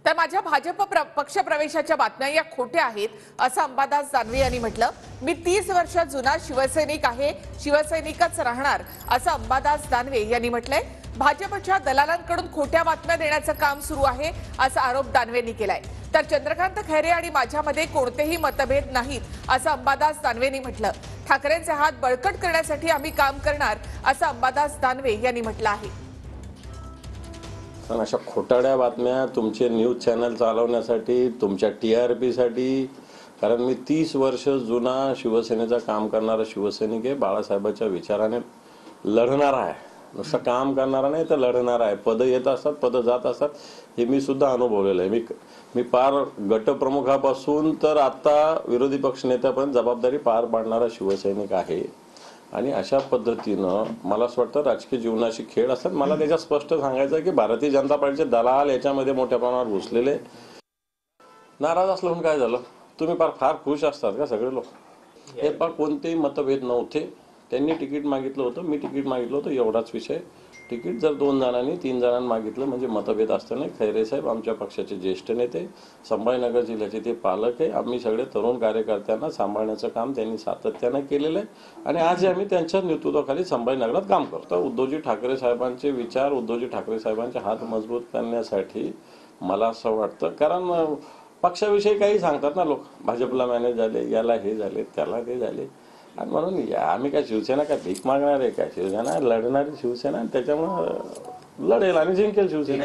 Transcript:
तर माझ्या भाजप पक्षप्रवेशाच्या बातम्या या खोट्या आहेत असं अंबादास दानवे यांनी म्हटलं। मी 30 वर्ष जुना शिवसैनिक आहे, शिवसैनिकच राहणार असं अंबादास दानवे यांनी म्हटलंय। भाजपच्या दलालांकडून खोट्या बातम्या देण्याचं काम सुरू आहे असा आरोप दानवेंनी केलाय। तर चंद्रकांत खैरे आणि माझ्यामध्ये कोणतेही मतभेद नाहीत असं अंबादास दानवेंनी म्हटलं। ठाकरेंचे हात बळकट करण्यासाठी आम्ही काम करणार असं अंबादास दानवे यांनी म्हटलं आहे। पण अशा खोटाड्या बातम्या तुमचे न्यूज चॅनल चालवण्यासाठी, तुमच्या TRP साठी, कारण मी 30 वर्ष जुना शिवसेनेचं काम करणारा शिवसैनिक आहे। बाळासाहेबांच्या विचाराने लढणार आहे, नुसतं काम करणारा नाही तर लढणार आहे। पद येत असतात, पद जात असतात, हे मी सुद्धा अनुभवलेलं आहे। मी पार गटप्रमुखापासून तर आता विरोधी पक्षनेत्यापर्यंत जबाबदारी पार पाडणारा शिवसैनिक आहे। आणि अशा पद्धतीनं मला असं वाटतं राजकीय जीवनाशी खेळ असतात। मला त्याच्यात स्पष्ट सांगायचं आहे की भारतीय जनता पार्टीचे दलाल याच्यामध्ये मोठ्या प्रमाणावर घुसलेले। नाराज असलं म्हणून काय झालं? तुम्ही फार खुश असतात का सगळे लोक? हे कोणतेही मतभेद नव्हते। त्यांनी तिकीट मागितलं होतं, मी तिकीट मागितलं होतं, एवढाच विषय। तिकीट जर 2 जणांनी 3 जणांनी मागितलं म्हणजे मतभेद असतं नाही। खैरे साहेब आमच्या पक्षाचे ज्येष्ठ नेते, संभाजीनगर जिल्ह्याचे ते पालक आहे। आम्ही सगळे तरुण कार्यकर्त्यांना सांभाळण्याचं काम त्यांनी सातत्यानं केलेलं आहे आणि आज आम्ही त्यांच्या नेतृत्वाखाली संभाजीनगरात काम करतो। उद्धवजी ठाकरे साहेबांचे विचार, उद्धवजी ठाकरे साहेबांचे हात मजबूत करण्यासाठी मला असं वाटतं, कारण पक्षाविषयी काही सांगतात ना लोक, भाजपला मॅनेज झाले, याला हे झाले, त्याला ते झाले, आणि म्हणून आम्ही काय शिवसेना काय भीक मागणार आहे? काय शिवसेना लढणारी शिवसेना, त्याच्यामुळं लढेल आणि जिंकेल शिवसेना।